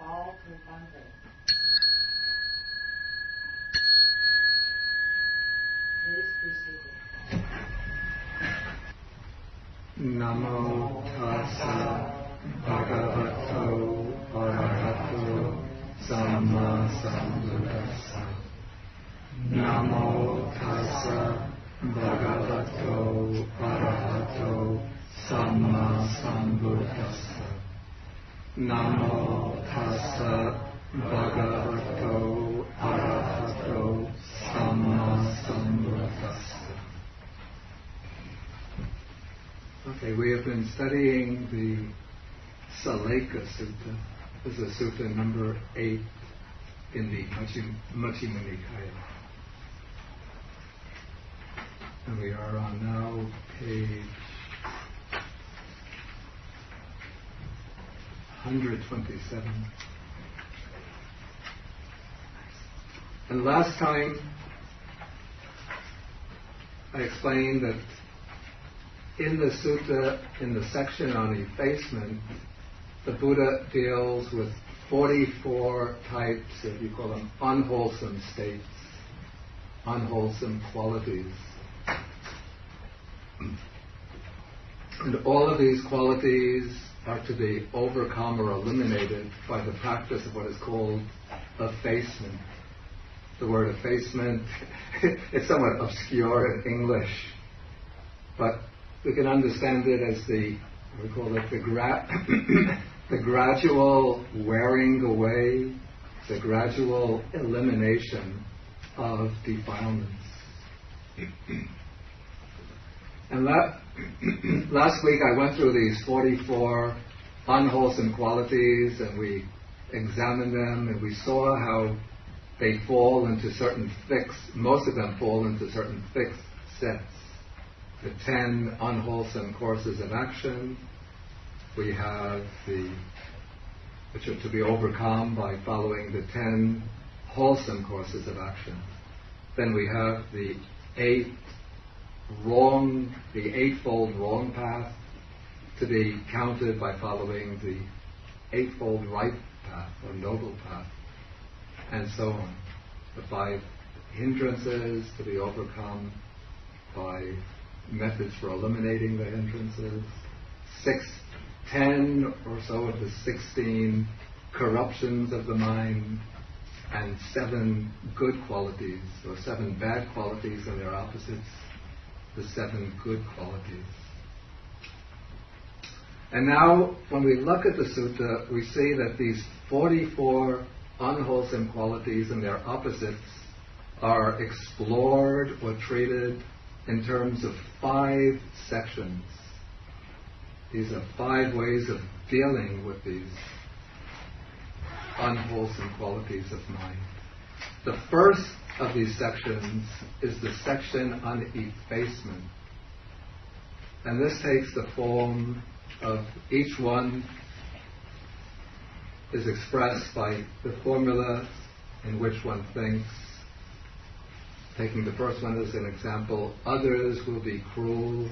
call to Bante. Please be seated. Namo tassa bhagavato arahato samma sambuddhassa. Namo tassa bhagavato arahato samma sambuddhassa. Namo tassa bhagavato arahato samma sambuddhassa. Okay, we have been studying the Sallekha Sutta. This is Sutta number 8 in the Majjhima Nikaya. And we are on now page 127. And last time I explained that in the sutta, in the section on effacement, the Buddha deals with 44 types, if you call them, unwholesome states, unwholesome qualities. And all of these qualities are to be overcome or eliminated by the practice of what is called effacement. The word effacement is somewhat obscure in English, but we can understand it as the gradual wearing away, the gradual elimination of defilements. And last week I went through these 44 unwholesome qualities, and we examined them, and we saw how they fall into certain most of them fall into certain fixed sets. The 10 unwholesome courses of action. We have which are to be overcome by following the 10 wholesome courses of action. Then we have the eightfold wrong path, to be counted by following the eightfold right path or noble path, and so on. The 5 hindrances to be overcome by methods for eliminating the hindrances, 10 or so of the 16 corruptions of the mind, and 7 good qualities, or 7 bad qualities and their opposites, the 7 good qualities. And now, when we look at the sutta, we see that these 44 unwholesome qualities and their opposites are explored or treated in terms of 5 sections. These are 5 ways of dealing with these unwholesome qualities of mind. The first of these sections is the section on effacement. And this takes the form of each one is expressed by the formula in which one thinks. Taking the first one as an example, others will be cruel.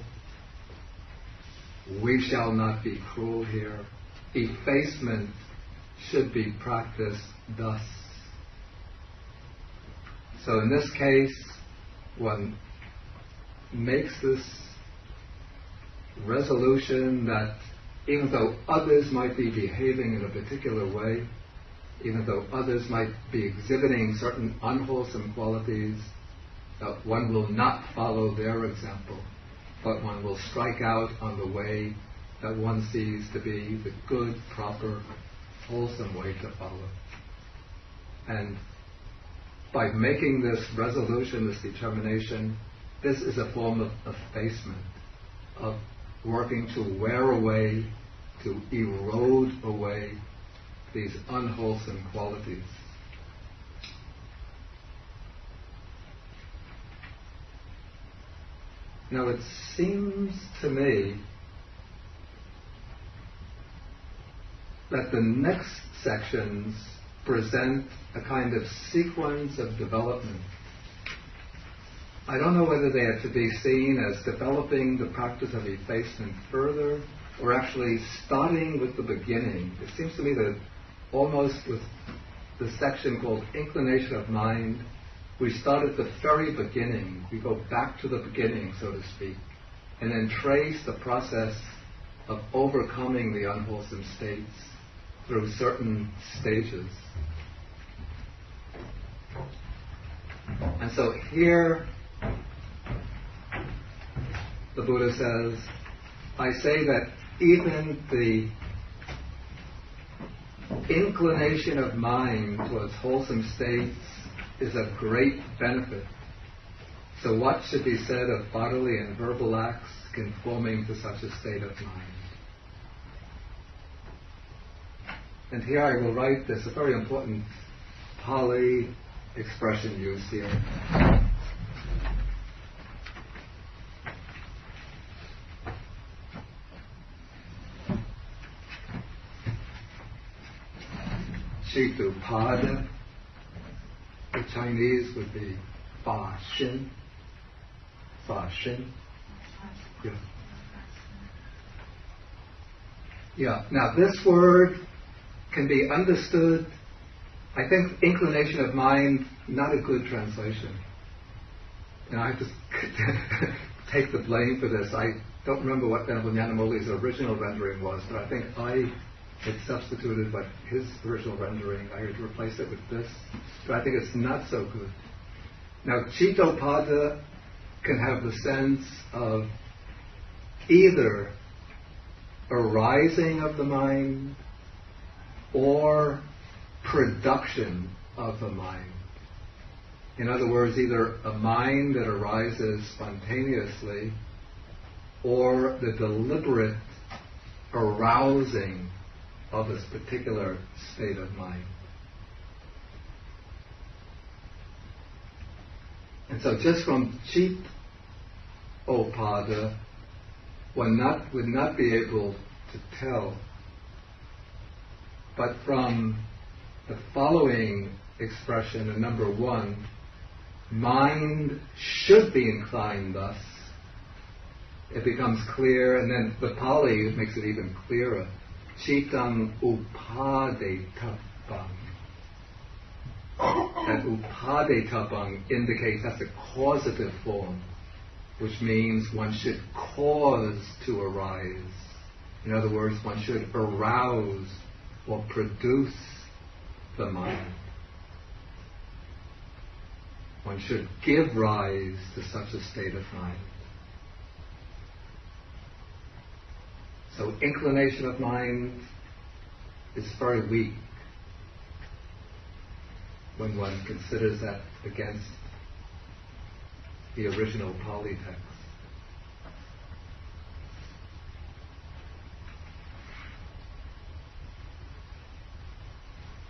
We shall not be cruel here. Effacement should be practiced thus. So in this case, one makes this resolution that even though others might be behaving in a particular way, even though others might be exhibiting certain unwholesome qualities, one will not follow their example, but one will strike out on the way that one sees to be the good, proper, wholesome way to follow. And by making this resolution, this determination, this is a form of effacement, of working to wear away, to erode away these unwholesome qualities. Now it seems to me that the next sections present a kind of sequence of development. I don't know whether they are to be seen as developing the practice of effacement further, or actually starting with the beginning. It seems to me that almost with the section called Inclination of Mind, we start at the very beginning. We go back to the beginning, so to speak, and then trace the process of overcoming the unwholesome states through certain stages. And so here, the Buddha says, I say that even the inclination of mind towards wholesome states is of great benefit. So what should be said of bodily and verbal acts conforming to such a state of mind? And here I will write this, a very important Pali expression used here. Chitupada. The Chinese would be Fa Shin. Fa Shin. Yeah. Yeah. Now this word can be understood, I think inclination of mind, not a good translation. And I have to take the blame for this. I don't remember what Venerable Nyanamoli's original rendering was, but I think I had substituted what his original rendering. I had replaced it with this, but I think it's not so good. Now, Chitopada can have the sense of either arising of the mind or production of the mind. In other words, either a mind that arises spontaneously or the deliberate arousing of this particular state of mind. And so just from Chitopada, one would not be able to tell. But from the following expression in number 1, mind should be inclined thus, it becomes clear, and then the Pali makes it even clearer. Chitang upadetapang. And upadetapang indicates that's a causative form, which means one should cause to arise. In other words, one should arouse or produce the mind. One should give rise to such a state of mind. So inclination of mind is very weak when one considers that against the original Pali text.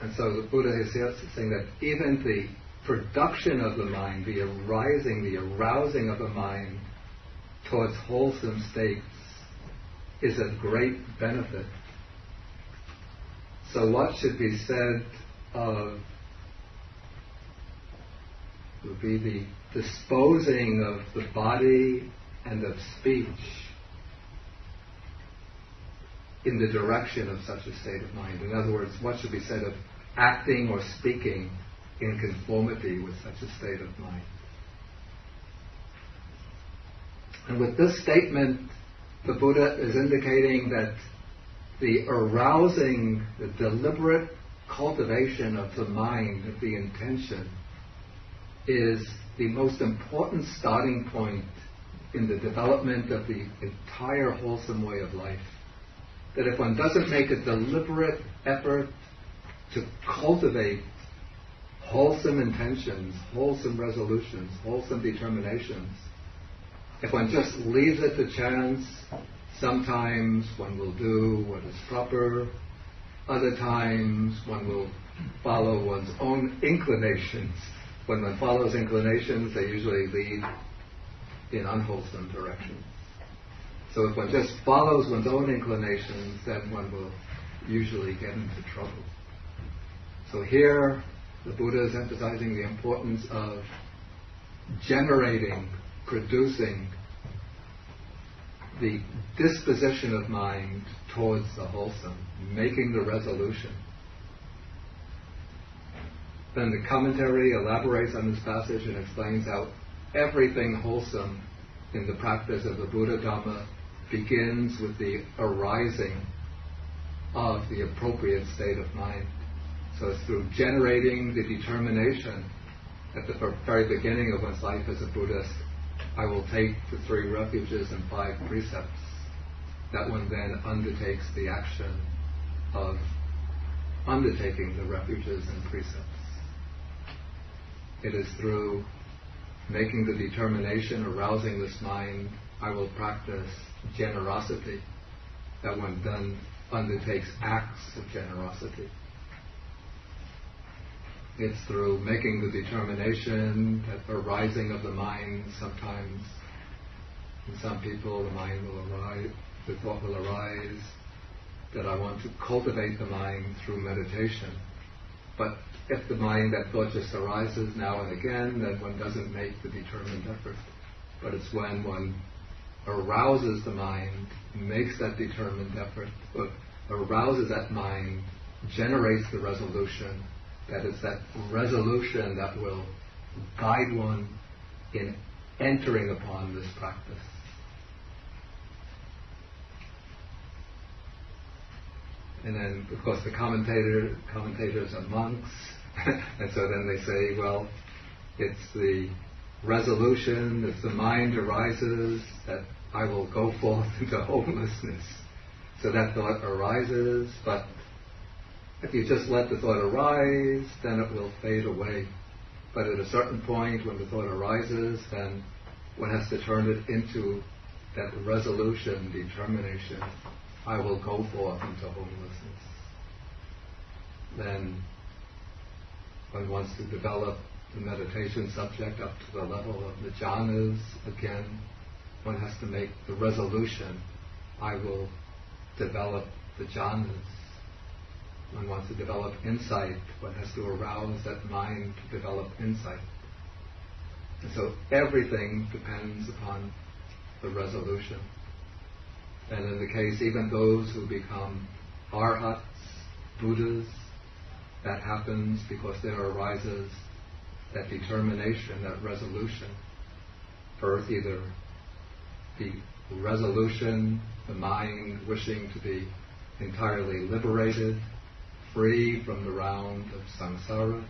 And so the Buddha is saying that even the production of the mind, the arising, the arousing of the mind towards wholesome states is of great benefit. So what should be said of would be the disposing of the body and of speech in the direction of such a state of mind. In other words, what should be said of acting or speaking in conformity with such a state of mind. And with this statement, the Buddha is indicating that the arousing, the deliberate cultivation of the mind, of the intention, is the most important starting point in the development of the entire wholesome way of life. That if one doesn't make a deliberate effort to cultivate wholesome intentions, wholesome resolutions, wholesome determinations, if one just leaves it to chance, sometimes one will do what is proper, other times one will follow one's own inclinations. When one follows inclinations, they usually lead in unwholesome directions. So if one just follows one's own inclinations, then one will usually get into trouble. So here, the Buddha is emphasizing the importance of generating, producing the disposition of mind towards the wholesome, making the resolution. Then the commentary elaborates on this passage and explains how everything wholesome in the practice of the Buddha Dhamma begins with the arising of the appropriate state of mind. So it's through generating the determination at the very beginning of one's life as a Buddhist, I will take the 3 refuges and 5 precepts, that one then undertakes the action of undertaking the refuges and precepts. It is through making the determination, arousing this mind, I will practice generosity, that one then undertakes acts of generosity. It's through making the determination, that arising of the mind sometimes, in some people the mind will arise, the thought will arise, that I want to cultivate the mind through meditation. But if the mind, that thought just arises now and again, then one doesn't make the determined effort. But it's when one arouses the mind, makes that determined effort, but arouses that mind, generates the resolution, that it's that resolution that will guide one in entering upon this practice. And then, of course, the commentators are monks, and so then they say, well, it's the resolution, if the mind arises, that I will go forth into homelessness. So that thought arises, but if you just let the thought arise, then it will fade away. But at a certain point, when the thought arises, then one has to turn it into that resolution, determination. I will go forth into homelessness. Then one wants to develop the meditation subject up to the level of the jhanas. Again, one has to make the resolution, I will develop the jhanas. One wants to develop insight, one has to arouse that mind to develop insight. And so everything depends upon the resolution. And in the case, even those who become arhats, Buddhas, that happens because there arises that determination, that resolution. First, either the resolution, the mind wishing to be entirely liberated, free from the round of samsara,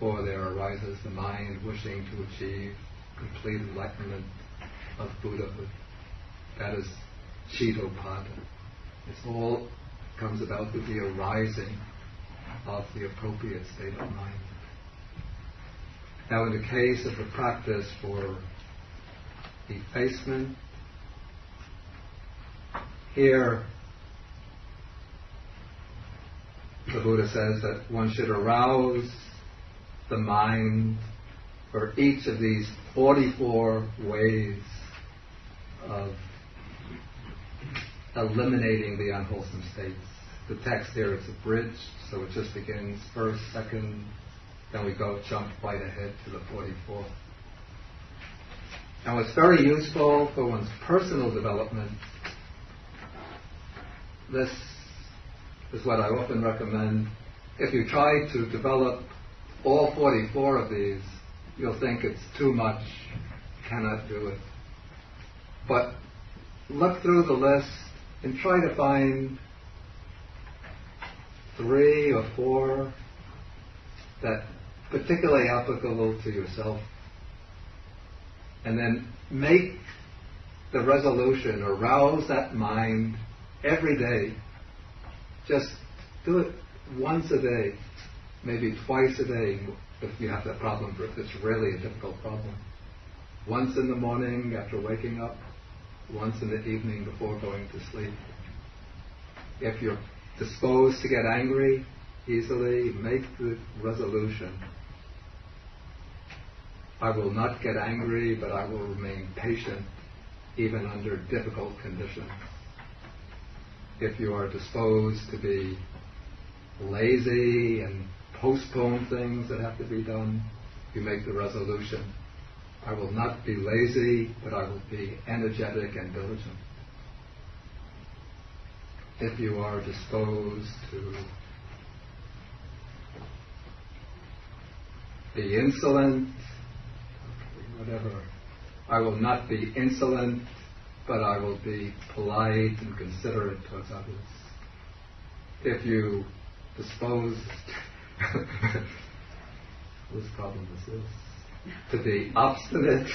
or there arises the mind wishing to achieve complete enlightenment of Buddhahood. That is Chidopada. It all comes about with the arising of the appropriate state of mind. Now, in the case of the practice for effacement, here the Buddha says that one should arouse the mind for each of these 44 ways of eliminating the unwholesome states. The text here is abridged, so it just begins first, second, then we jump right ahead to the 44th. Now, it's very useful for one's personal development. This is what I often recommend. If you try to develop all 44 of these, you'll think it's too much, cannot do it. But look through the list and try to find 3 or 4 that particularly applicable to yourself. And then make the resolution, arouse that mind every day. Just do it once a day, maybe twice a day if you have that problem, if it's really a difficult problem. Once in the morning after waking up, once in the evening before going to sleep. If you're disposed to get angry easily, make the resolution. I will not get angry, but I will remain patient even under difficult conditions. If you are disposed to be lazy and postpone things that have to be done, you make the resolution. I will not be lazy, but I will be energetic and diligent. If you are disposed to be insolent, whatever. I will not be insolent, but I will be polite and considerate towards others. If you dispose, whose problem is this? To be obstinate,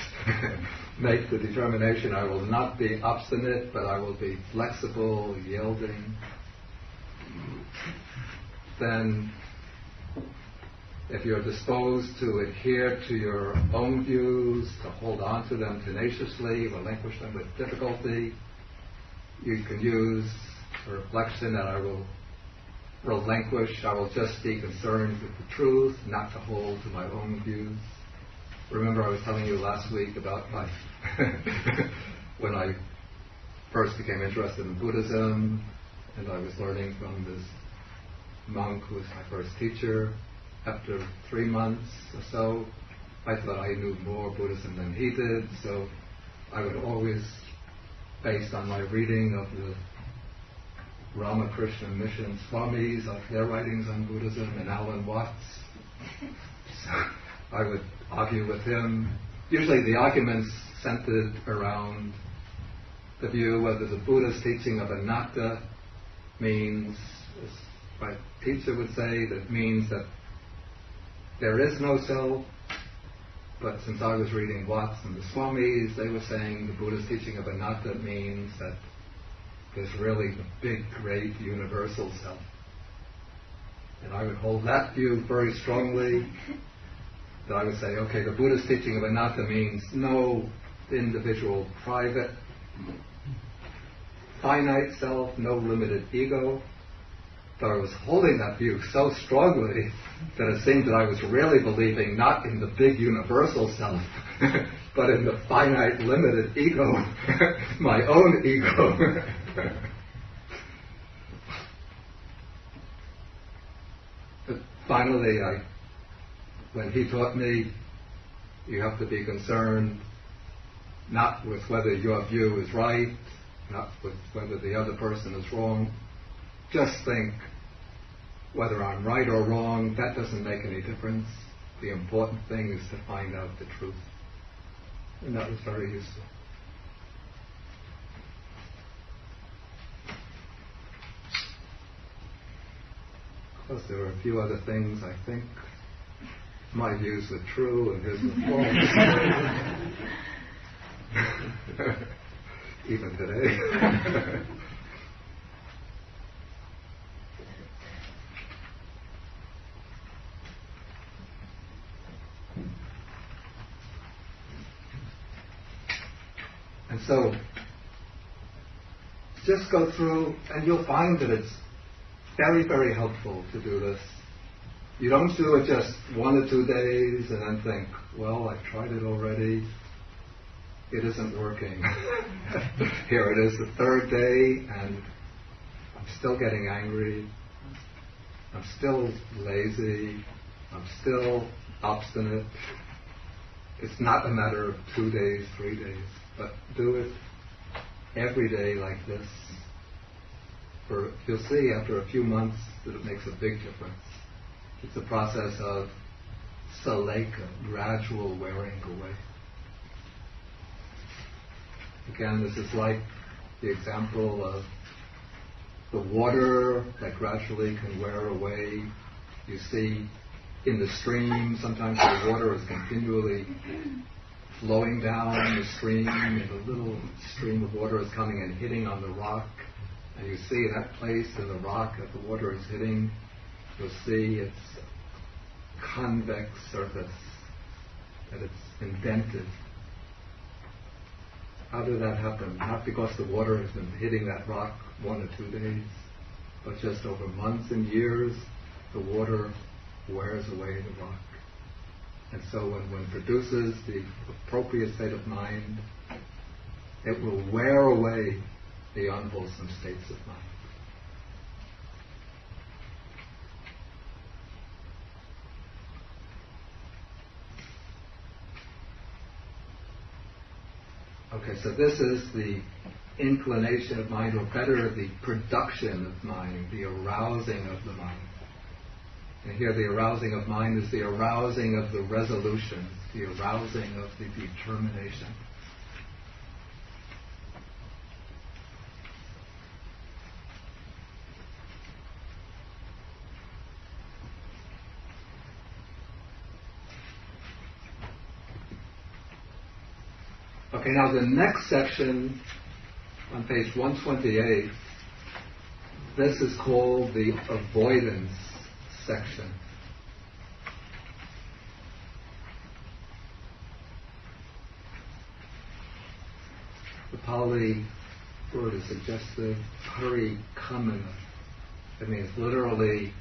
make the determination, I will not be obstinate, but I will be flexible, yielding. Then, if you're disposed to adhere to your own views, to hold on to them tenaciously, relinquish them with difficulty, you can use a reflection that I will relinquish, I will just be concerned with the truth, not to hold to my own views. Remember I was telling you last week about my when I first became interested in Buddhism, and I was learning from this monk who was my first teacher. After 3 months or so, I thought I knew more Buddhism than he did, so I would always, based on my reading of the Ramakrishna Mission Swamis, of their writings on Buddhism, and Alan Watts, so I would argue with him. Usually the arguments centered around the view whether the Buddha's teaching of anatta means, as my teacher would say, that means that there is no self. But since I was reading Watts and the Swamis, they were saying the Buddha's teaching of anatta means that there's really the big, great, universal self. And I would hold that view very strongly, that I would say, okay, the Buddha's teaching of anatta means no individual, private, finite self, no limited ego. So I was holding that view so strongly that it seemed that I was really believing not in the big universal self, but in the finite, limited ego, my own ego. But finally, when he taught me, you have to be concerned not with whether your view is right, not with whether the other person is wrong. Just think, whether I'm right or wrong, that doesn't make any difference. The important thing is to find out the truth. And that was very useful. Of course, there were a few other things I think my views were true and his were false. Even today. And so, just go through, and you'll find that it's very, very helpful to do this. You don't do it just 1 or 2 days and then think, well, I've tried it already. It isn't working. Here it is the 3rd day, and I'm still getting angry. I'm still lazy. I'm still obstinate. It's not a matter of 2 days, 3 days, but do it every day like this. You'll see after a few months that it makes a big difference. It's a process of Sallekha, gradual wearing away. Again, this is like the example of the water that gradually can wear away. You see in the stream, sometimes the water is continually flowing down the stream, and a little stream of water is coming and hitting on the rock. And you see in that place in the rock that the water is hitting, you'll see its convex surface, that it's indented. How did that happen? Not because the water has been hitting that rock 1 or 2 days, but just over months and years, the water wears away the rock. And so when one produces the appropriate state of mind, it will wear away the unwholesome states of mind. Okay, so this is the inclination of mind, or better, the production of mind, the arousing of the mind. And here the arousing of mind is the arousing of the resolution, the arousing of the determination. Okay, now the next section on page 128, this is called the avoidance section. The Pali word is suggestive, parikamana. It means literally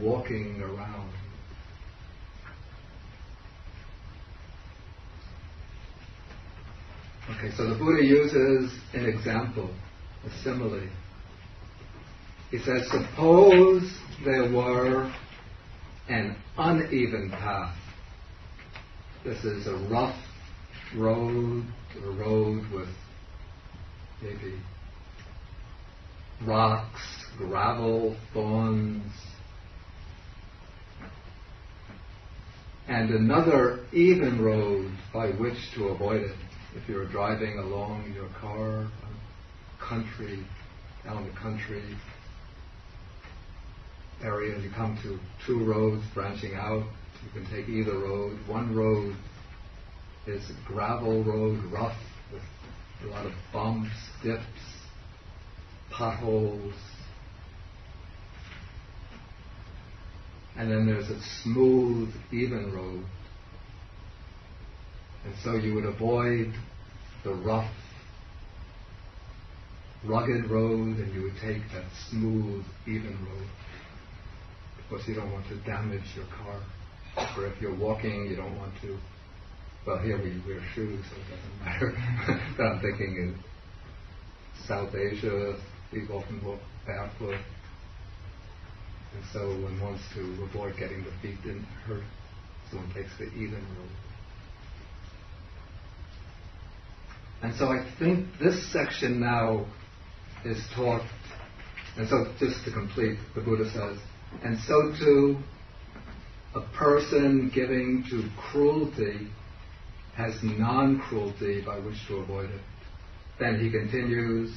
walking around. Okay, so the Buddha uses an example, a simile. He says, suppose there were an uneven path. This is a rough road, a road with maybe rocks, gravel, thorns, and another even road by which to avoid it. If you're driving along your car, down the country area, you come to two roads branching out. You can take either road. One road is a gravel road, rough, with a lot of bumps, dips, potholes. And then there's a smooth, even road. And so you would avoid the rough, rugged road, and you would take that smooth, even road. Of course, you don't want to damage your car. Or if you're walking, you don't want to. Well, here we wear shoes, so it doesn't matter. But I'm thinking in South Asia, people often walk barefoot. And so one wants to avoid getting the feet hurt, so one takes the even road. And so I think this section now is taught, and so just to complete, the Buddha says, and so too, a person giving to cruelty has non-cruelty by which to avoid it. Then he continues,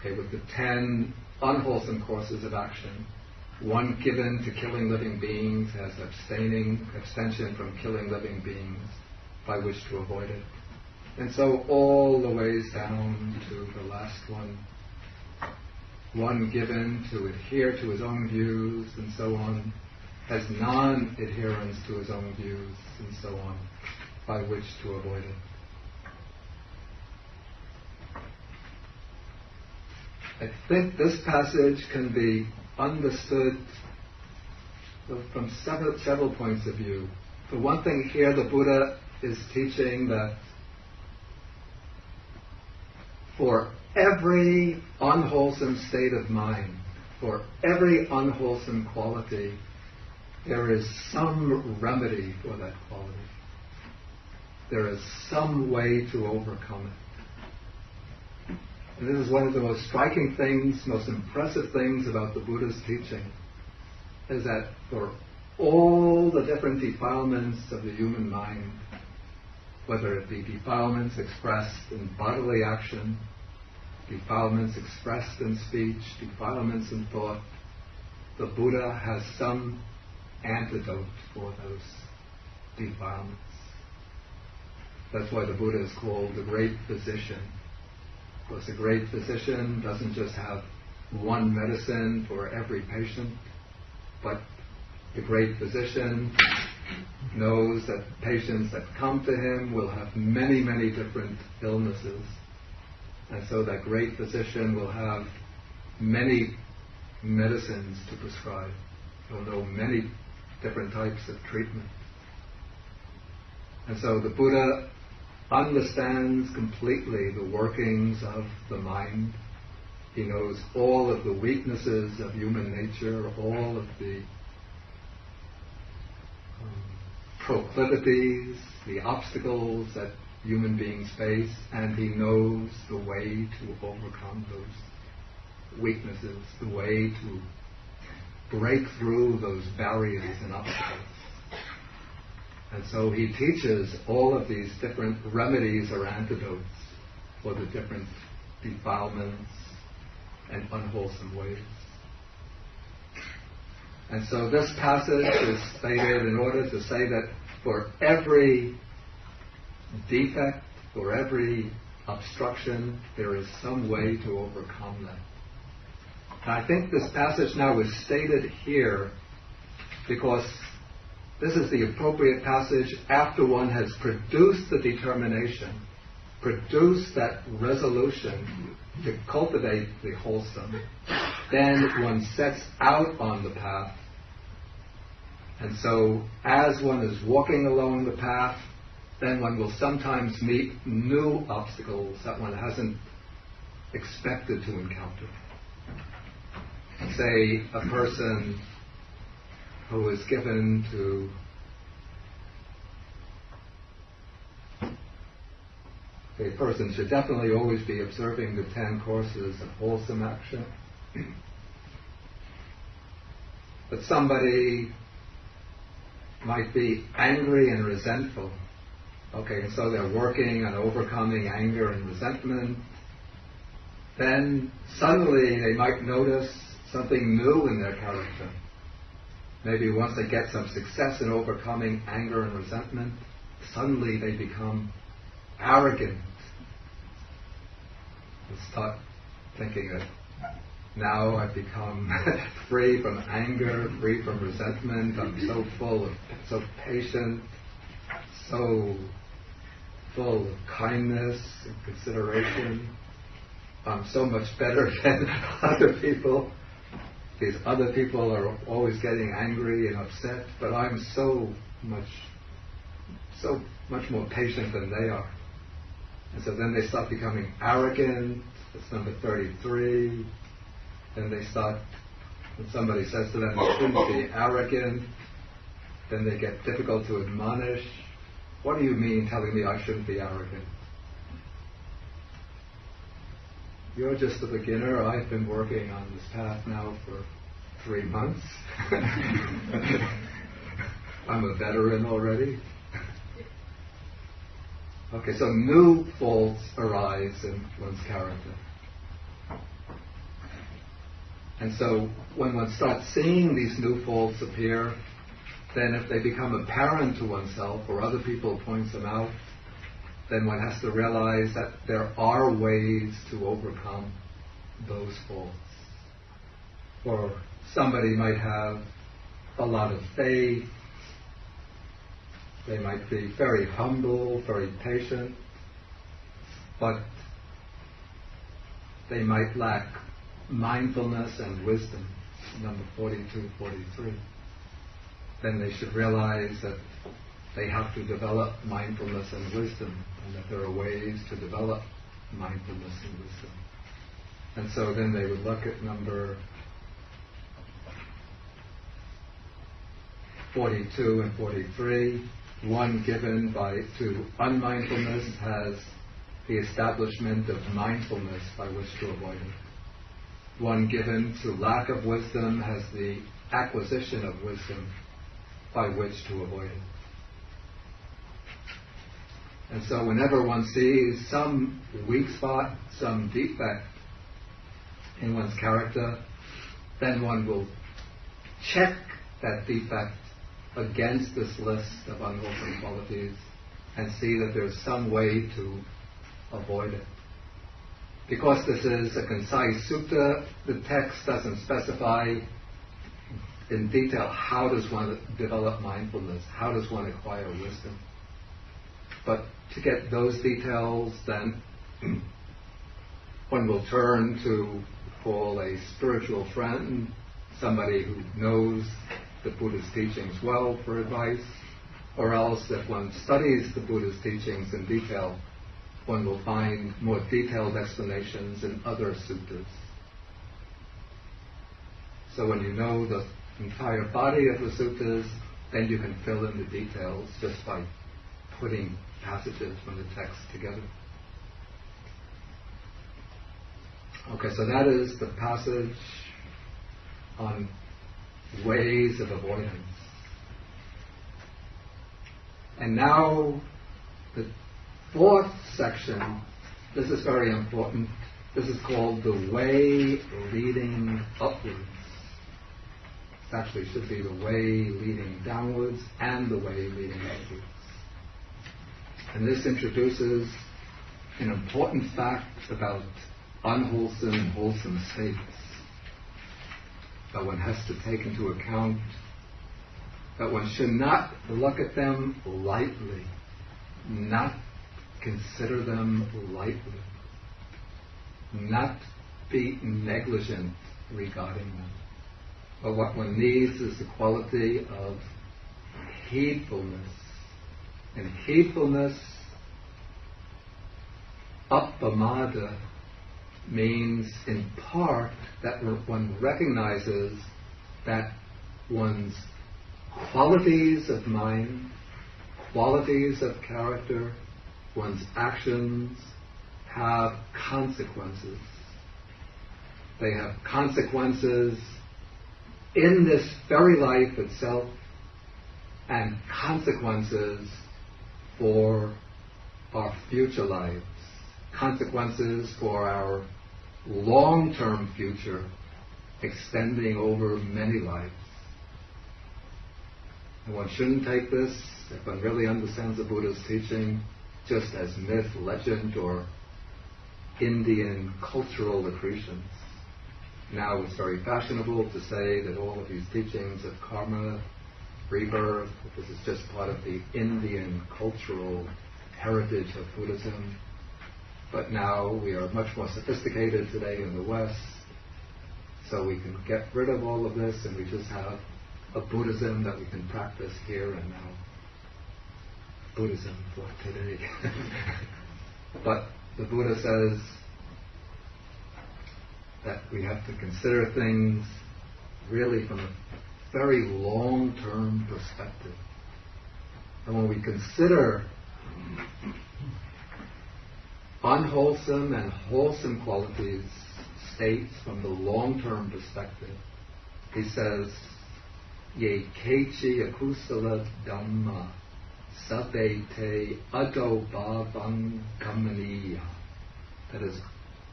with the 10 unwholesome courses of action. One given to killing living beings has abstention from killing living beings by which to avoid it. And so all the ways down to the last one. One given to adhere to his own views and so on, has non-adherence to his own views and so on, by which to avoid it. I think this passage can be understood from several points of view. For one thing, here the Buddha is teaching that for every unwholesome state of mind, for every unwholesome quality, there is some remedy for that quality. There is some way to overcome it. And this is one of the most striking things, most impressive things about the Buddha's teaching, is that for all the different defilements of the human mind, whether it be defilements expressed in bodily action, defilements expressed in speech, defilements in thought, the Buddha has some antidote for those defilements. That's why the Buddha is called the great physician. Because the great physician doesn't just have one medicine for every patient, but the great physician knows that patients that come to him will have many, many different illnesses. And so that great physician will have many medicines to prescribe. He'll know many different types of treatment. And so the Buddha understands completely the workings of the mind. He knows all of the weaknesses of human nature, all of the proclivities, the obstacles that human beings face, and he knows the way to overcome those weaknesses, the way to break through those barriers and obstacles. And so he teaches all of these different remedies or antidotes for the different defilements and unwholesome ways. And so this passage is stated in order to say that for every defect, for every obstruction, there is some way to overcome that. And I think this passage now is stated here because this is the appropriate passage after one has produced the determination, produced that resolution to cultivate the wholesome. Then one sets out on the path. And so as one is walking along the path, then one will sometimes meet new obstacles that one hasn't expected to encounter. Say a person who is given to a person should definitely always be observing the 10 courses of wholesome action. But somebody might be angry and resentful. Okay, and so they're working on overcoming anger and resentment. Then suddenly they might notice something new in their character. Maybe once they get some success in overcoming anger and resentment, suddenly they become arrogant. They start thinking that now I've become free from anger, free from resentment, I'm so so patient, so full of kindness and consideration. I'm so much better than other people. These other people are always getting angry and upset, but I'm so much more patient than they are. And so then they start becoming arrogant. That's number 33. Then they start, when somebody says to them, you shouldn't be arrogant, then they get difficult to admonish. What do you mean telling me I shouldn't be arrogant? You're just a beginner. I've been working on this path now for 3 months. I'm a veteran already. Okay, so new faults arise in one's character. And so when one starts seeing these new faults appear, then if they become apparent to oneself or other people point them out, then one has to realize that there are ways to overcome those faults. Or somebody might have a lot of faith, they might be very humble, very patient, but they might lack mindfulness and wisdom, number 42, 43. Then they should realize that they have to develop mindfulness and wisdom, and that there are ways to develop mindfulness and wisdom. And so then they would look at number 42 and 43. One given to unmindfulness has the establishment of mindfulness by which to avoid it. One given to lack of wisdom has the acquisition of wisdom by which to avoid it. And so whenever one sees some weak spot, some defect in one's character, then one will check that defect against this list of unwholesome qualities and see that there's some way to avoid it. Because this is a concise sutta, the text doesn't specify in detail how does one develop mindfulness, how does one acquire wisdom. But to get those details, then one will turn to call a spiritual friend, somebody who knows the Buddha's teachings well for advice, or else if one studies the Buddha's teachings in detail, one will find more detailed explanations in other suttas. So when you know the entire body of the suttas, then you can fill in the details just by putting passages from the text together. Okay, so that is the passage on ways of avoidance. And now, the fourth section, this is very important. This is called the way leading upwards. It actually should be the way leading downwards and the way leading upwards. And this introduces an important fact about unwholesome and wholesome states that one has to take into account, that one should not look at them lightly, not consider them lightly, not be negligent regarding them. But what one needs is the quality of heedfulness. And heedfulness, appamada, means in part that one recognizes that one's qualities of mind, qualities of character, one's actions have consequences. They have consequences in this very life itself and consequences for our future lives, consequences for our long-term future extending over many lives. And one shouldn't take this, if one really understands the Buddha's teaching, just as myth, legend, or Indian cultural accretions. Now it's very fashionable to say that all of these teachings of karma, rebirth, this is just part of the Indian cultural heritage of Buddhism. But now we are much more sophisticated today in the West, so we can get rid of all of this and we just have a Buddhism that we can practice here and now. Buddhism for today. But the Buddha says that we have to consider things really from a very long-term perspective. And when we consider unwholesome and wholesome qualities, states from the long-term perspective, he says, Ye kechi akusala dhamma sabbe te ado bhavang kamaniya. That is,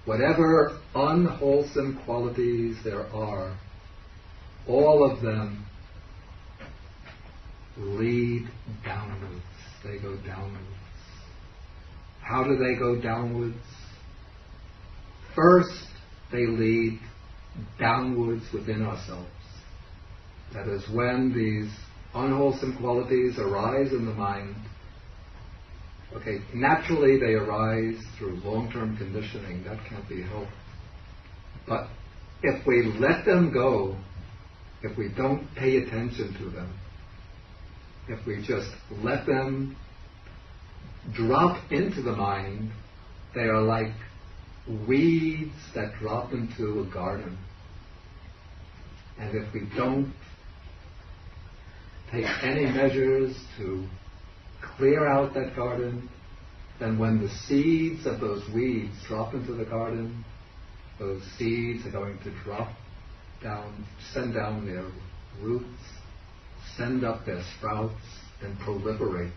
whatever unwholesome qualities there are, all of them lead downwards. They go downwards. How do they go downwards? First, they lead downwards within ourselves. That is, when these unwholesome qualities arise in the mind, okay, naturally they arise through long-term conditioning. That can't be helped. But if we let them go, if we don't pay attention to them, if we just let them drop into the mind, they are like weeds that drop into a garden. And if we don't take any measures to clear out that garden, then when the seeds of those weeds drop into the garden, those seeds are going to drop down, send down their roots, send up their sprouts, and proliferate.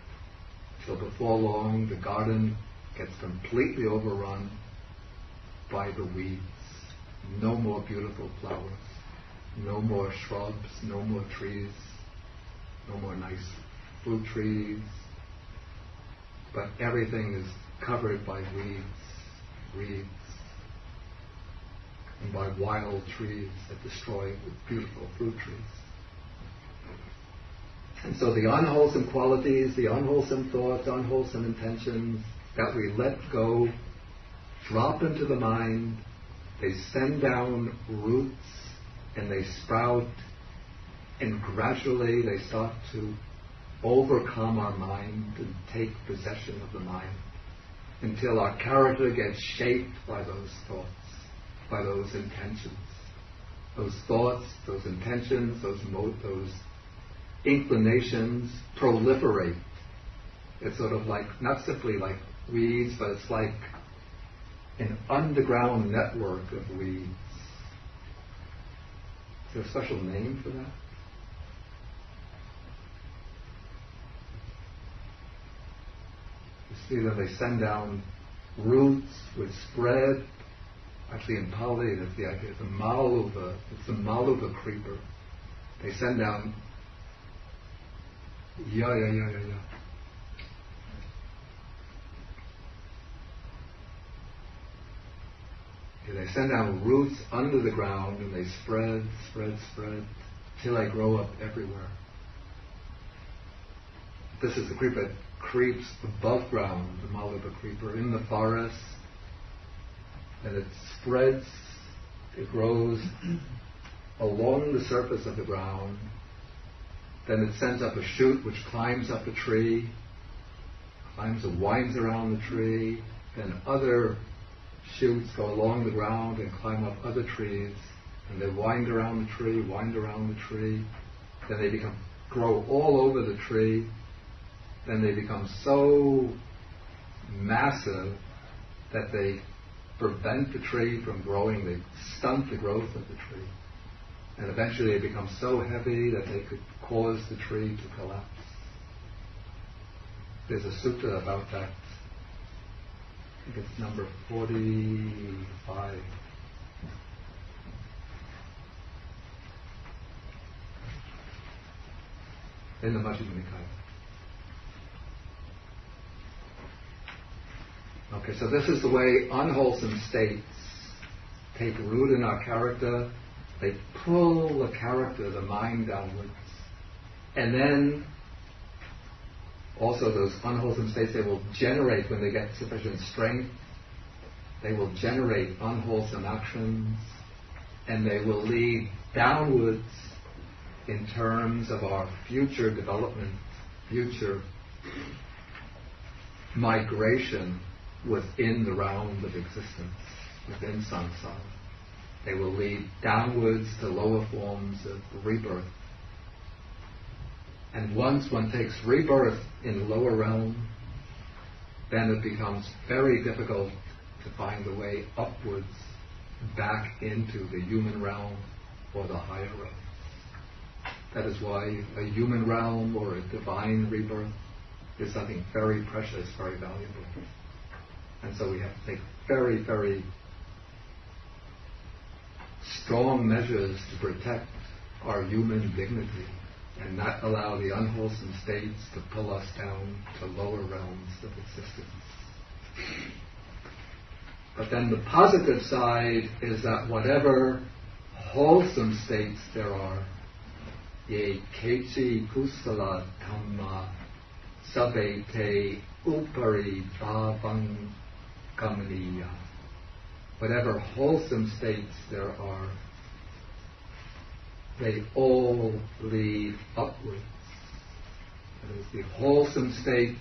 So before long, the garden gets completely overrun by the weeds. No more beautiful flowers, no more shrubs, no more trees, no more nice fruit trees, but everything is covered by weeds, and by wild trees that destroy the beautiful fruit trees. And so the unwholesome qualities, the unwholesome thoughts, unwholesome intentions that we let go drop into the mind, they send down roots and they sprout, and gradually they start to overcome our mind and take possession of the mind until our character gets shaped by those thoughts, by those intentions. Those thoughts, those intentions, those inclinations proliferate. It's sort of like, not simply like weeds, but it's like an underground network of weeds. Is there a special name for that? either they send down roots which spread. Actually, in Pali, that's the idea. It's a Maluva creeper. They send down. They send down roots under the ground, and they spread, till they grow up everywhere. This is the creeper that creeps above ground, the Maluva creeper, in the forest, and it spreads, it grows along the surface of the ground, then it sends up a shoot which climbs up a tree, climbs and winds around the tree, then other shoots go along the ground and climb up other trees, and they wind around the tree, then they grow all over the tree, then they become so massive that they prevent the tree from growing, they stunt the growth of the tree. And eventually they become so heavy that they could cause the tree to collapse. There's a sutta about that. I think it's number 45. In the Majjhima Nikaya. Okay, so this is the way unwholesome states take root in our character. They pull the character, the mind downwards. And then also those unwholesome states, they will generate, when they get sufficient strength, they will generate unwholesome actions, and they will lead downwards in terms of our future development, future migration within the realm of existence, within samsara. They will lead downwards to lower forms of rebirth. And once one takes rebirth in the lower realm, then it becomes very difficult to find the way upwards back into the human realm or the higher realm. That is why a human realm or a divine rebirth is something very precious, very valuable. And so we have to take very, very strong measures to protect our human dignity and not allow the unwholesome states to pull us down to lower realms of existence. But then the positive side is that whatever wholesome states there are, ye kechi kusala dhamma sabbe te upari bhavang kamaniya. Whatever wholesome states there are, they all lead upwards. That is, the wholesome states,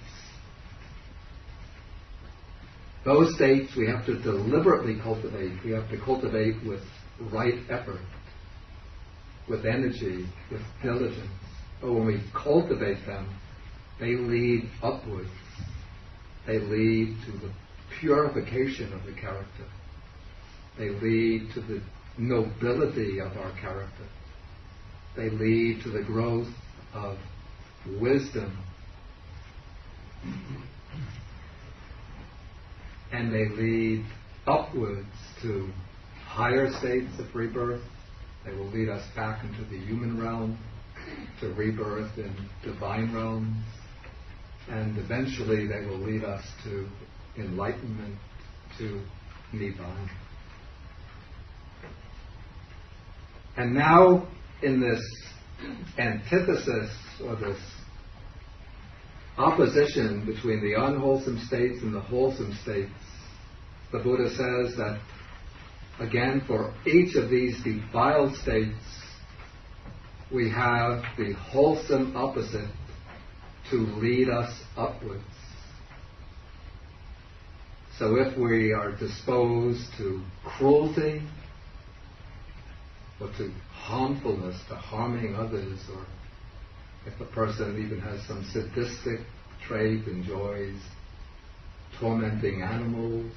those states we have to deliberately cultivate. We have to cultivate with right effort, with energy, with diligence. But when we cultivate them, they lead upwards. They lead to the purification of the character. They lead to the nobility of our character. They lead to the growth of wisdom. And they lead upwards to higher states of rebirth. They will lead us back into the human realm, to rebirth in divine realms. And eventually they will lead us to enlightenment, to Nibbana. And now, in this antithesis, or this opposition between the unwholesome states and the wholesome states, the Buddha says that, again, for each of these defiled states, we have the wholesome opposite to lead us upwards. So if we are disposed to cruelty, or to harmfulness, to harming others, or if a person even has some sadistic trait, enjoys tormenting animals,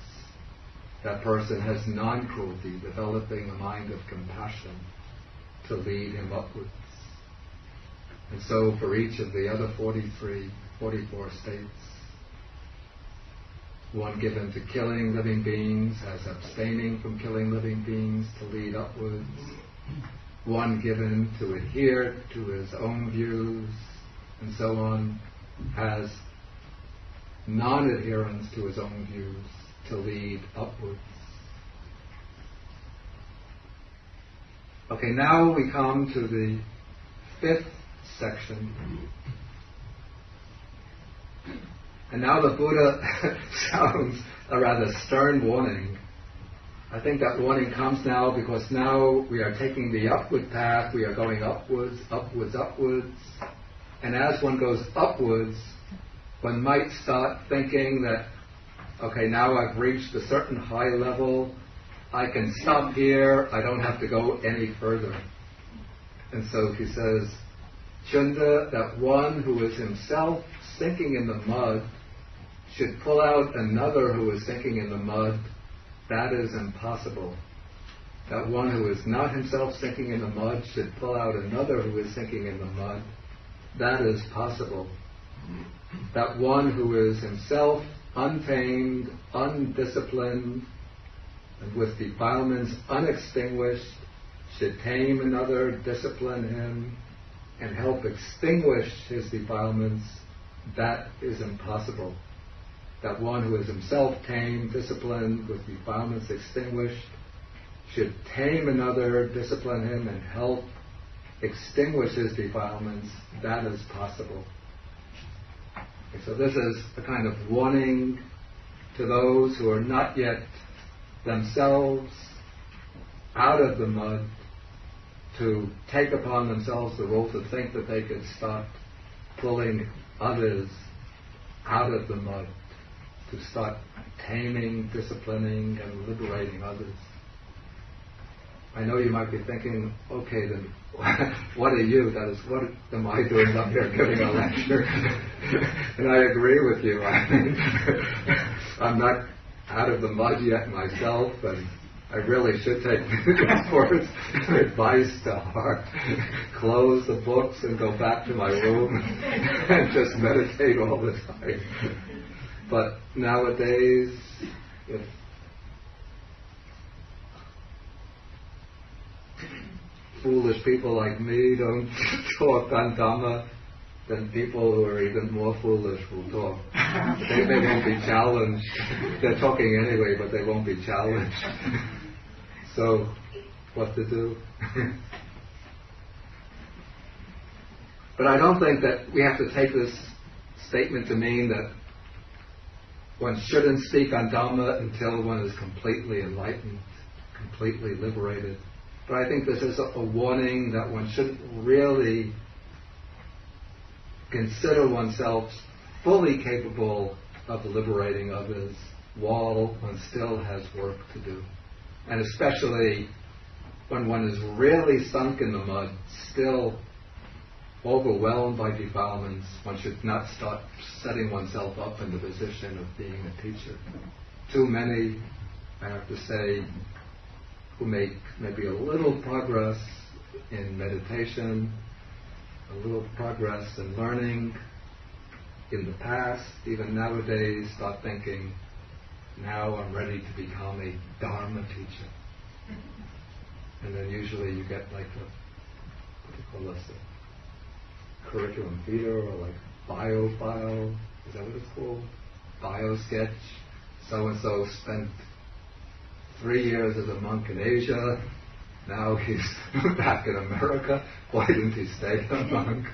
that person has non-cruelty, developing a mind of compassion to lead him upwards. And so for each of the other 44 states, one given to killing living beings as abstaining from killing living beings to lead upwards, one given to adhere to his own views, and so on, has non-adherence to his own views to lead upwards. Okay, now we come to the fifth section. And now the Buddha sounds a rather stern warning. I think that warning comes now because now we are taking the upward path, we are going upwards, upwards, upwards. And as one goes upwards, one might start thinking that, okay, now I've reached a certain high level, I can stop here, I don't have to go any further. And so he says, Chunda, that one who is himself sinking in the mud should pull out another who is sinking in the mud, that is impossible. That one who is not himself sinking in the mud should pull out another who is sinking in the mud, that is possible. That one who is himself untamed, undisciplined, and with defilements unextinguished, should tame another, discipline him, and help extinguish his defilements, that is impossible. That one who is himself tamed, disciplined, with defilements extinguished, should tame another, discipline him, and help extinguish his defilements, that is possible. Okay, so this is a kind of warning to those who are not yet themselves out of the mud to take upon themselves the role to think that they could start pulling others out of the mud, to start taming, disciplining, and liberating others. I know you might be thinking, okay, then what are you? That is, what am I doing up here giving a lecture? And I agree with you. I mean, I'm not out of the mud yet myself, and I really should take this words and advice to heart, close the books and go back to my room and just meditate all the time. But nowadays, if foolish people like me don't talk on Dhamma, then people who are even more foolish will talk. They won't be challenged. They're talking anyway, but they won't be challenged. So, what to do? But I don't think that we have to take this statement to mean that one shouldn't speak on Dhamma until one is completely enlightened, completely liberated. But I think this is a warning that one shouldn't really consider oneself fully capable of liberating others while one still has work to do. And especially when one is really sunk in the mud, still overwhelmed by defilements, one should not start setting oneself up in the position of being a teacher. Too many, I have to say, who make maybe a little progress in meditation, a little progress in learning in the past, even nowadays, start thinking, now I'm ready to become a Dharma teacher. And then usually you get like a, what do you call this, a curriculum vitae or like bio file, is that what it's called? Bio sketch. So-and-so spent 3 years as a monk in Asia, now he's back in America, why didn't he stay a monk?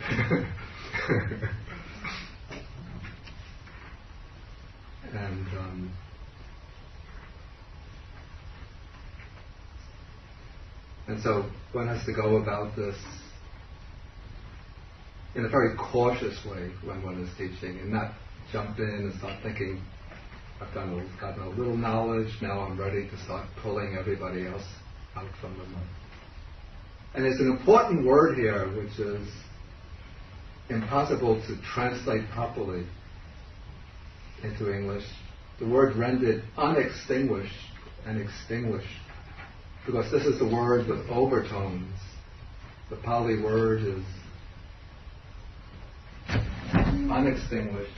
And so one has to go about this in a very cautious way when one is teaching, and not jump in and start thinking, I've gotten a little knowledge, now I'm ready to start pulling everybody else out from the mud. And there's an important word here which is impossible to translate properly into English. The word rendered unextinguished and extinguished, because this is the word with overtones. The Pali word is unextinguished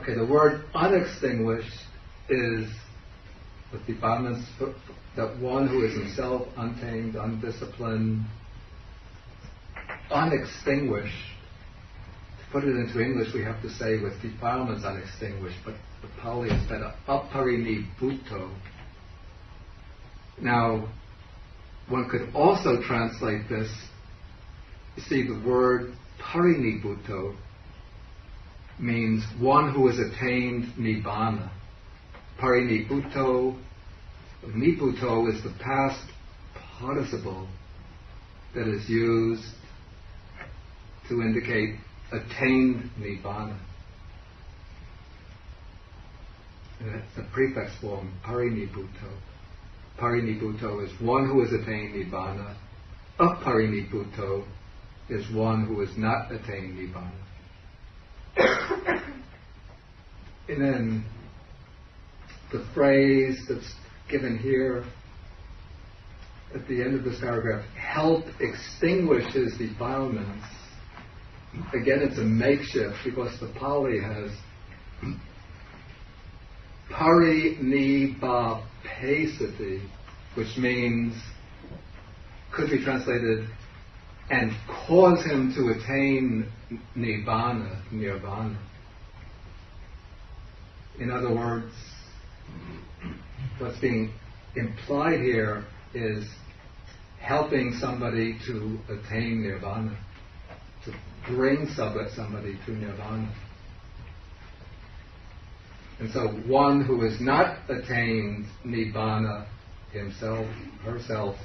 Okay, the word unextinguished is with defilements that one who is himself untamed, undisciplined, unextinguished. To put it into English, we have to say with defilements unextinguished, but the Pali is better, aparinibhuto. Now, one could also translate this. You see, the word parinibhuto means one who has attained nibbana. Parinibhuto, nibhuto is the past participle that is used to indicate attained nibbana. And that's the prefix form, parinibhuto. Parinibhuto is one who has attained nibbana. Aparinibhuto is one who has not attained nibbana. And then the phrase that's given here at the end of this paragraph, help extinguish his defilements. Again, it's a makeshift because the Pali has parinibhapesati, which means, could be translated, and cause him to attain nibbana, nirvana. In other words, what's being implied here is helping somebody to attain nirvana, to bring somebody to nirvana. And so one who has not attained nibbana himself, herself,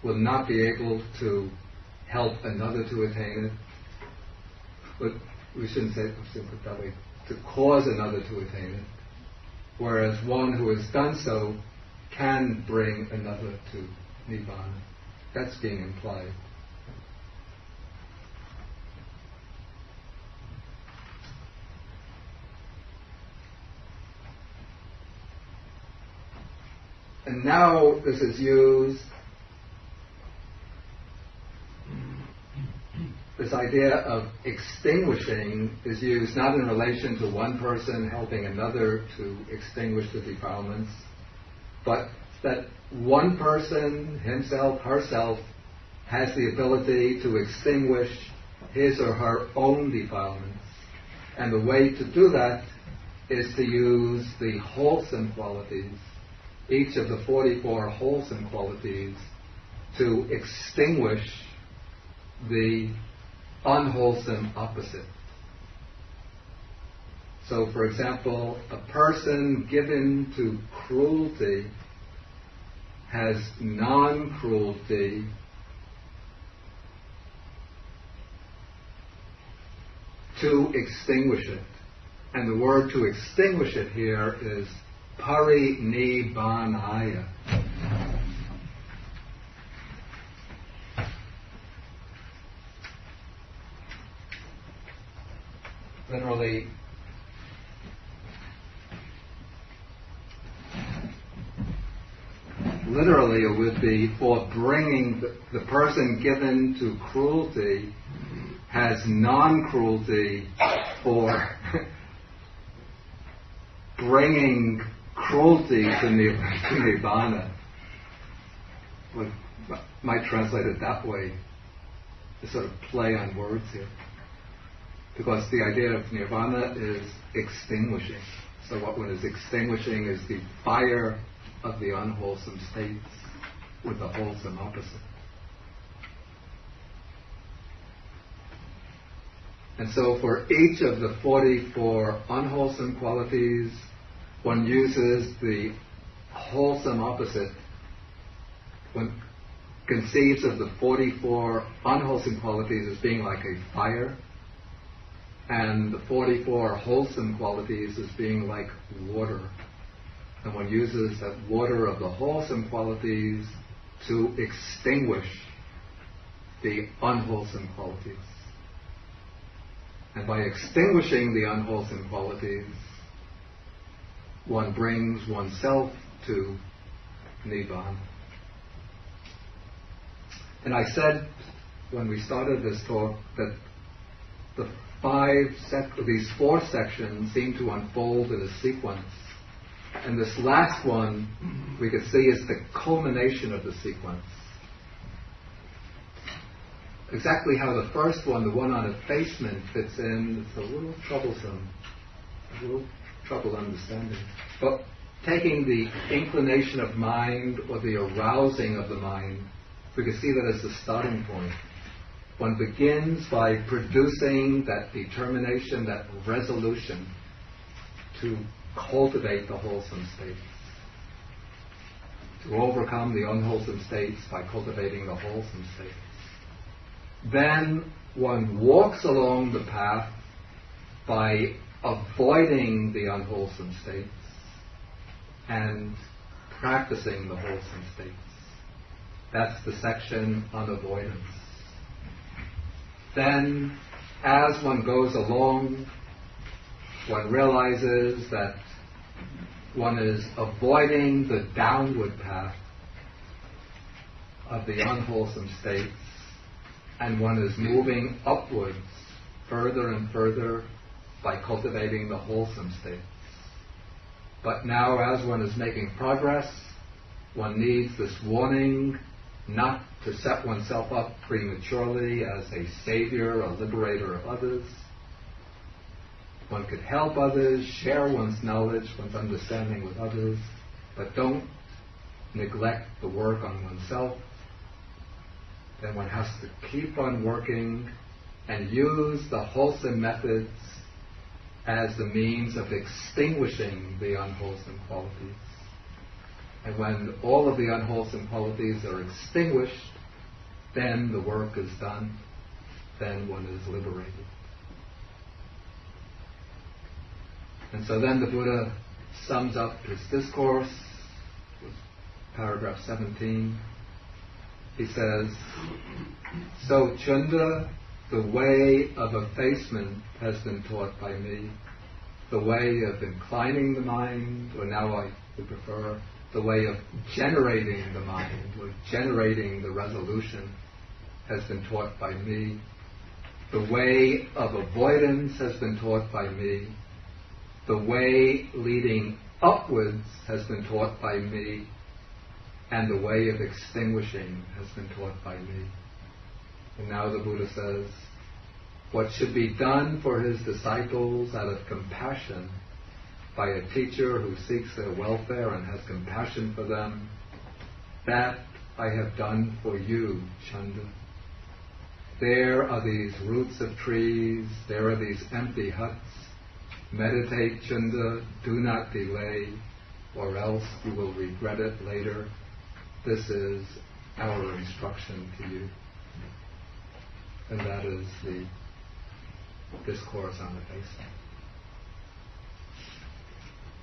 will not be able to help another to attain it. But we shouldn't put it that way, to cause another to attain it. Whereas one who has done so can bring another to nibbana. That's being implied. And now this is used, this idea of extinguishing is used not in relation to one person helping another to extinguish the defilements, but that one person, himself, herself, has the ability to extinguish his or her own defilements. And the way to do that is to use the wholesome qualities, each of the 44 wholesome qualities, to extinguish the unwholesome opposite. So, for example, a person given to cruelty has non-cruelty to extinguish it. And the word to extinguish it here is parinibbanaya. Literally it would be for bringing the person given to cruelty has non-cruelty for bringing cruelty to nibbana. We might translate it that way, to sort of play on words here. Because the idea of nirvana is extinguishing. So what one is extinguishing is the fire of the unwholesome states with the wholesome opposite. And so for each of the 44 unwholesome qualities, one uses the wholesome opposite. One conceives of the 44 unwholesome qualities as being like a fire, and the 44 wholesome qualities as being like water. And one uses that water of the wholesome qualities to extinguish the unwholesome qualities. And by extinguishing the unwholesome qualities, one brings oneself to Nibbana. And I said when we started this talk that these 4 sections seem to unfold in a sequence. And this last one, we could see, is the culmination of the sequence. Exactly how the first one, the one on effacement, fits in, it's a little troublesome, a little trouble understanding. But taking the inclination of mind or the arousing of the mind, we can see that as the starting point. One begins by producing that determination, that resolution to cultivate the wholesome states, to overcome the unwholesome states by cultivating the wholesome states. Then one walks along the path by avoiding the unwholesome states and practicing the wholesome states. That's the section on avoidance. Then, as one goes along, one realizes that one is avoiding the downward path of the unwholesome states, and one is moving upwards further and further by cultivating the wholesome states. But now, as one is making progress, one needs this warning not to set oneself up prematurely as a savior, a liberator of others. One could help others, share one's knowledge, one's understanding with others, but don't neglect the work on oneself. Then one has to keep on working and use the wholesome methods as the means of extinguishing the unwholesome qualities. And when all of the unwholesome qualities are extinguished, then the work is done, then one is liberated. And so then the Buddha sums up his discourse, paragraph 17. He says, "So Chunda, the way of effacement has been taught by me. The way of inclining the mind, or now I would prefer the way of generating the mind, or generating the resolution, has been taught by me. The way of avoidance has been taught by me. The way leading upwards has been taught by me. And the way of extinguishing has been taught by me." And now the Buddha says, what should be done for his disciples out of compassion by a teacher who seeks their welfare and has compassion for them, that I have done for you, Chunda. There are these roots of trees, there are these empty huts. Meditate, Chunda, do not delay, or else you will regret it later. This is our instruction to you. And that is the discourse on effacement.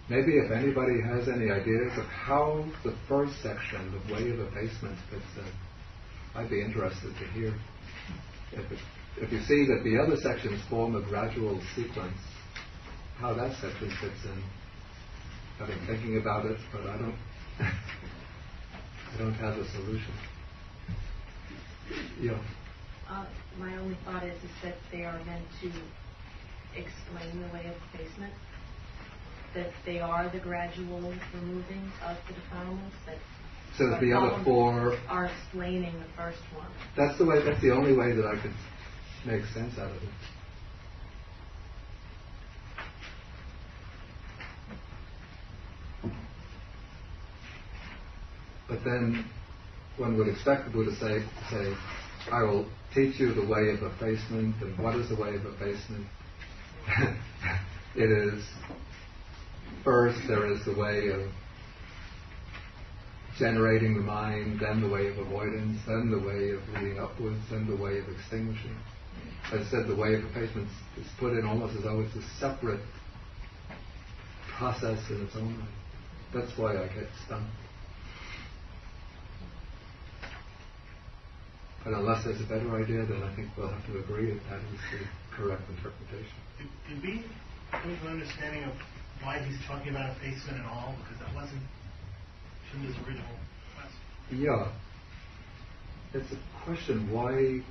Maybe if anybody has any ideas of how the first section, the way of effacement, fits in, I'd be interested to hear. If you see that the other sections form a gradual sequence, how that section fits in. I've been thinking about it, but I don't have a solution. Yeah. My only thought is that they are meant to explain the way of effacement, that they are the gradual removing of the defilements, that so that the other 4 are explaining the first one. That's the only way that I could make sense out of it. But then one would expect the Buddha to say, I will teach you the way of effacement. And what is the way of effacement? It is, first there is the way of generating the mind, then the way of avoidance, then the way of leading upwards, then the way of extinguishing. As I said, the way of effacement is put in almost as though it's a separate process in its own way. That's why I get stumped. But unless there's a better idea, then I think we'll have to agree that that is the correct interpretation. Did we have an understanding of why he's talking about effacement at all? Because that wasn't Chunda's original question. Yeah. It's a question, why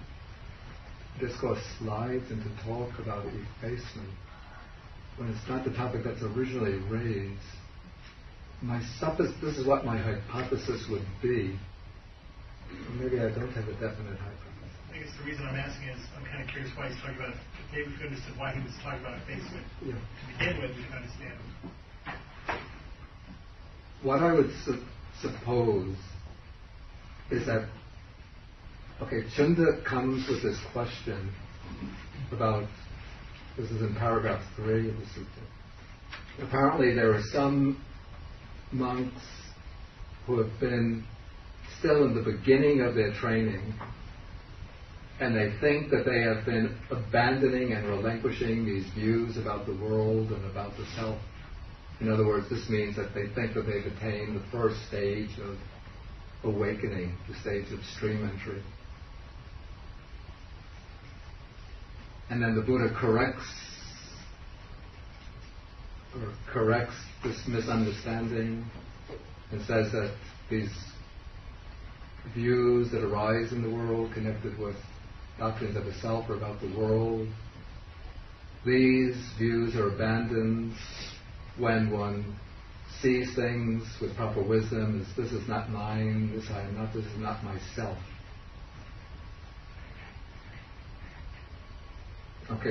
discourse slides into talk about effacement, when it's not the topic that's originally raised, this is what my hypothesis would be. Maybe I don't have a definite hypothesis. I guess the reason I'm asking is I'm kind of curious why he's talking about it. Maybe if we understood why he was talking about effacement to begin with, we can understand. What I would suppose is that, Chunda comes with this question about, this is in paragraph 3 of the sutta. Apparently there are some monks who have been still in the beginning of their training, and they think that they have been abandoning and relinquishing these views about the world and about the self. In other words, this means that they think that they've attained the first stage of awakening, the stage of stream entry. And then the Buddha corrects this misunderstanding and says that these views that arise in the world connected with doctrines of the self or about the world, these views are abandoned when one sees things with proper wisdom, as this is not mine, this I am not, this is not myself.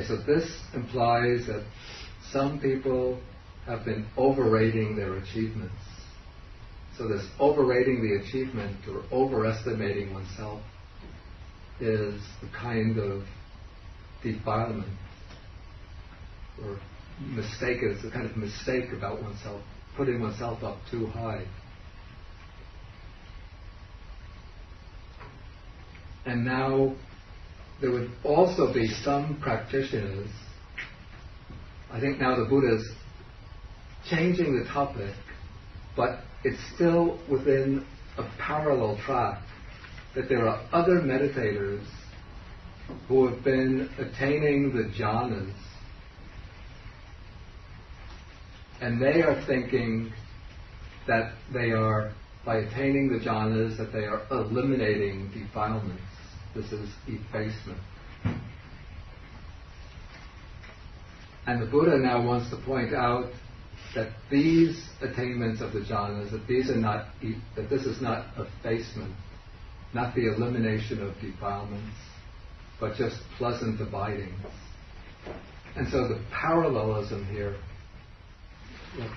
So this implies that some people have been overrating their achievements. So this overrating the achievement or overestimating oneself is the kind of defilement or mistake. It's a kind of mistake about oneself, putting oneself up too high. And now there would also be some practitioners, I think now the Buddha is changing the topic, but it's still within a parallel track, that there are other meditators who have been attaining the jhanas, and they are thinking that they are, by attaining the jhanas, that they are eliminating defilements. This is effacement. And the Buddha now wants to point out that these attainments of the jhanas, that this is not effacement, not the elimination of defilements, but just pleasant abiding. And so the parallelism here, let's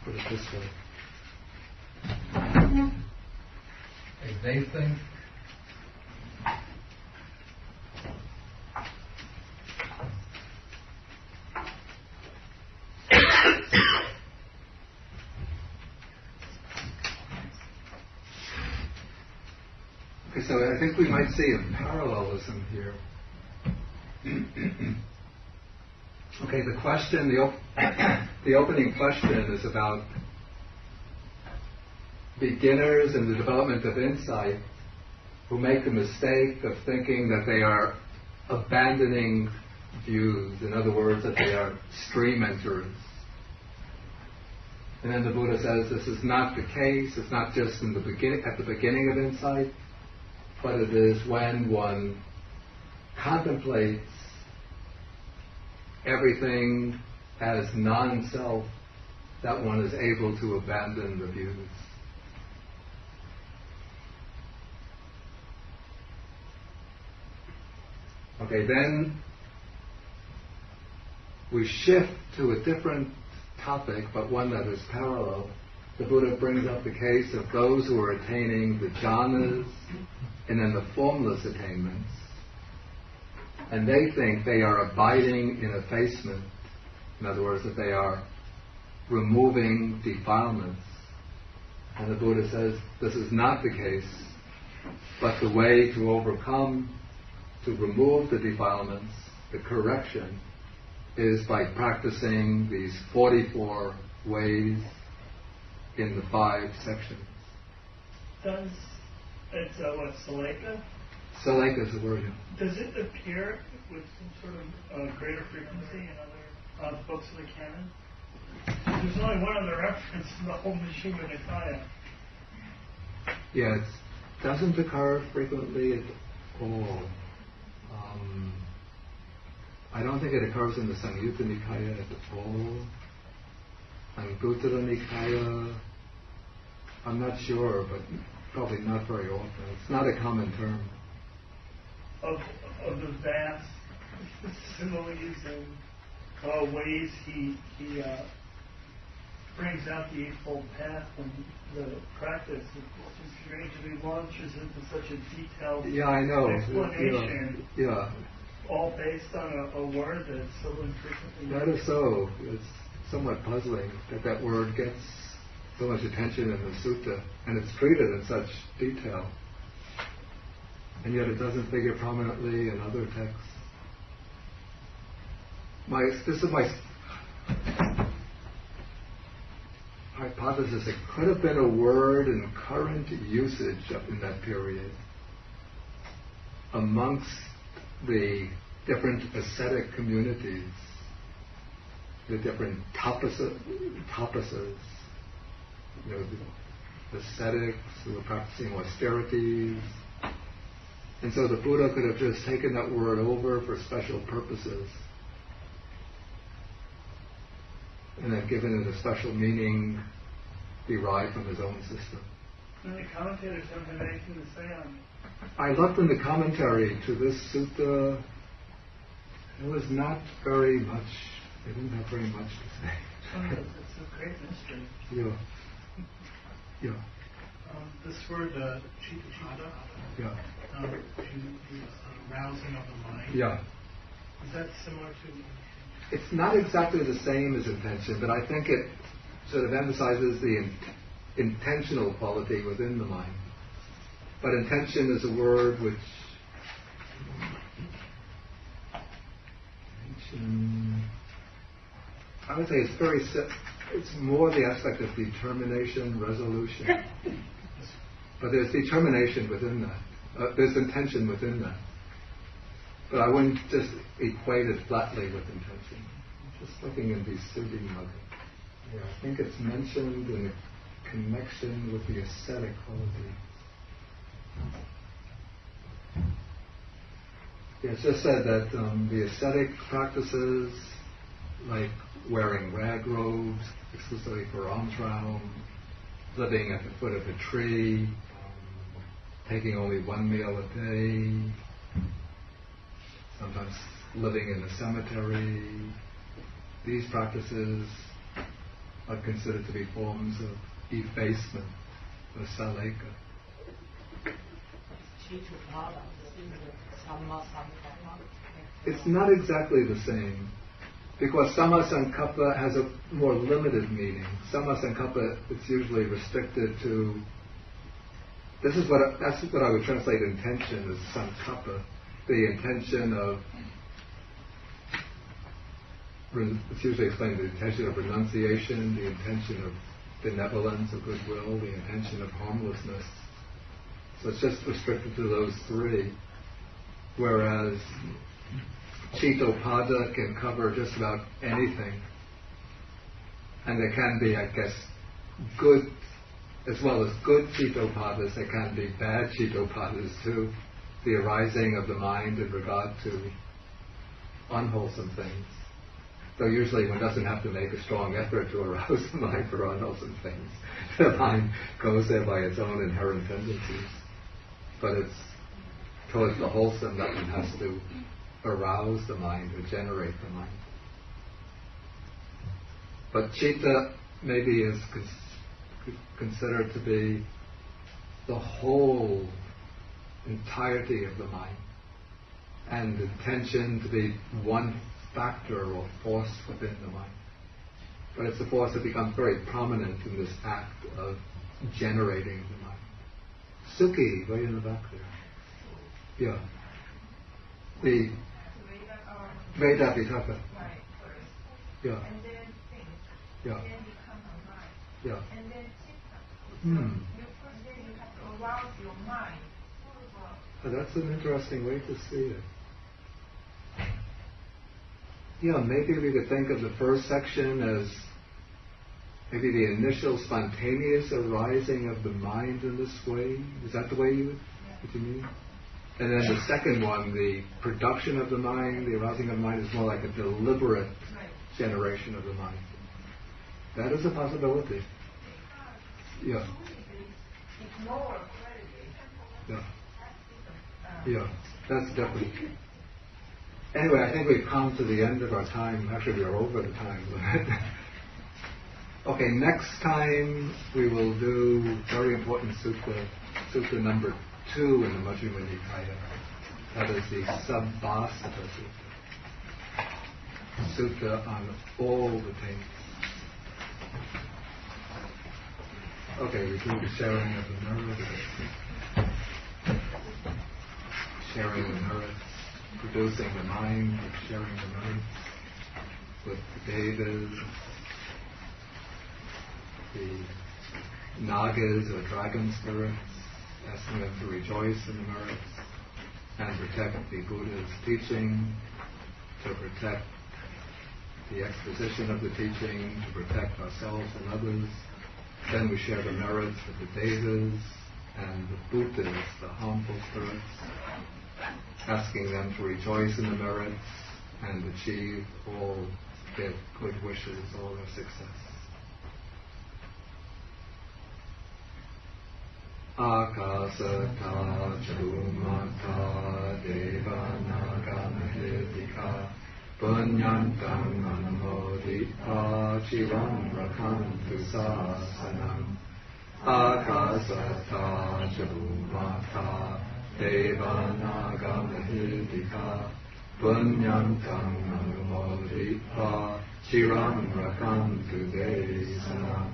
put it this way. They think so I think we might see a parallelism here. The question, the opening question is about beginners in the development of insight who make the mistake of thinking that they are abandoning views, in other words, that they are stream enterers. And then the Buddha says this is not the case. It's not just at the beginning of insight, but it is when one contemplates everything as non-self that one is able to abandon the views. Then we shift to a different topic, but one that is parallel. The Buddha brings up the case of those who are attaining the jhanas and then the formless attainments, and they think they are abiding in effacement. In other words, that they are removing defilements. And the Buddha says this is not the case, but the way to overcome, to remove the defilements, the correction, is by practicing these 44 ways in the 5 sections. It's Sallekha? Sallekha is the word. Does it appear with some sort of greater frequency in other books of the canon? There's only one other reference in the whole Majjhima Nikaya. Yeah, it doesn't occur frequently at all. I don't think it occurs in the Samyutta Nikaya at all. And Anguttara Nikaya, I'm not sure, but probably not very often. It's not a common term. Of the vast similes and ways he brings out the Eightfold Path and the practice. It's strange that he launches into such a detailed explanation. Yeah. All based on a word that's so infrequently used. That is so. It's somewhat puzzling that word gets so much attention in the sutta, and it's treated in such detail, and yet it doesn't figure prominently in other texts. This is my hypothesis. It could have been a word in current usage up in that period amongst the different ascetic communities, the different tapases, the ascetics who were practicing austerities. And so the Buddha could have just taken that word over for special purposes and then given it a special meaning derived from his own system. And the commentators don't have anything to say on it. I looked in the commentary to this sutta. It was not very much. They didn't have very much to say. It's a great mystery. Yeah. This word, chitta, arousing of the mind. Yeah. Is that similar to? It's not exactly the same as intention, but I think it sort of emphasizes the intentional quality within the mind. But intention is a word which I would say it's more the aspect of determination, resolution. But there's determination within that. There's intention within that. But I wouldn't just equate it flatly with intention. Just looking in the soothing of it. Yeah, I think it's mentioned in a connection with the ascetic quality. Yeah, it's just said that the ascetic practices, like wearing rag robes exclusively for alms round, living at the foot of a tree, taking only one meal a day, sometimes living in a cemetery, these practices are considered to be forms of effacement, or Sallekha. It's not exactly the same, because Samma Sankappa has a more limited meaning. Samma Sankappa, it's usually restricted to, that's what I would translate intention as Sankappa, the intention of, it's usually explained the intention of renunciation, the intention of benevolence, of goodwill, the intention of harmlessness. So it's just restricted to those three, whereas Chitta-pada can cover just about anything. And there can be, I guess, good, as well as good Chitta-padas, there can be bad Chitta-padas too, the arising of the mind in regard to unwholesome things. Though usually one doesn't have to make a strong effort to arouse the mind for unwholesome things. The mind goes there by its own inherent tendencies. But it's towards the wholesome that one has to arouse the mind or generate the mind. But citta maybe is considered to be the whole entirety of the mind, and intention to be one factor or force within the mind. But it's a force that becomes very prominent in this act of generating the mind. Sukhi, way in the back there. Yeah. The Veda Vitaka. Right, first. Yeah. And then think. Yeah. And then become a mind. Yeah. And then chitta. You first then you have to arouse your mind. That's an interesting way to see it. Yeah, maybe we could think of the first section as maybe the initial spontaneous arising of the mind in this way. Is that the way what you mean? And then the second one, the production of the mind, the arousing of the mind, is more like a deliberate generation of the mind. That is a possibility. Yeah. Yeah. Yeah, that's different. Anyway, I think we've come to the end of our time. Actually, we are over the time limit. Okay, next time we will do very important sutta number 2 in the Majjhima Nikaya. That is the Sabbasata Sutta. Sutta on all the things. Okay, we do the sharing of the merits. Sharing the merits. Producing the mind, sharing the merits with the devas, the nagas or dragon spirits, asking them to rejoice in the merits and protect the Buddha's teaching, to protect the exposition of the teaching, to protect ourselves and others. Then we share the merits with the devas and the Bhutas, the harmful spirits, asking them to rejoice in the merits and achieve all their good wishes, all their success. Akasata Chumata Devanaga Mahidika Punyantam Anamodita Chiram Rakantu Sasanam Akasata Chumata Devanaga Mahidika Punyantam Anamodita Chiram Rakantu Desanam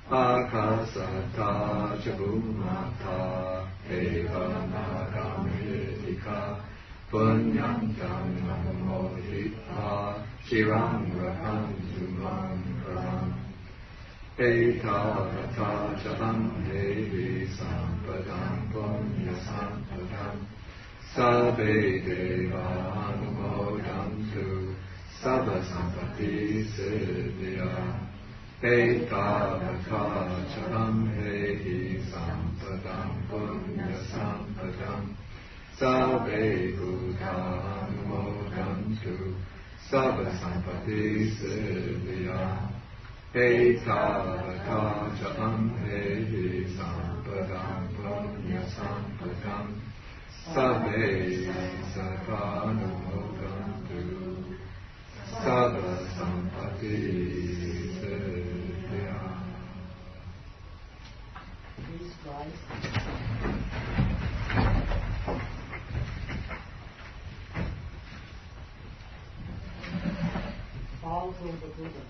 Akasata Chabhumata Devanaga Mahidika Punyantam Anamodita Chiram Rakantu Mankaram Etavata Chaham Devi Sampadam Punya Sampadam Sabbe Deva Anumodantu Sabba Sampati Siddhya Etavata Chaham Devi Sampadam Punya Sampadam Sabbe Buddha Anumodantu Sabba Sampati Siddhya Etavata Chaham Devi Sampadam Punya Sampadam Sabbe Sakanu Modantu Sabba Sampati Siddhya. Please rise. Bow to the Buddha.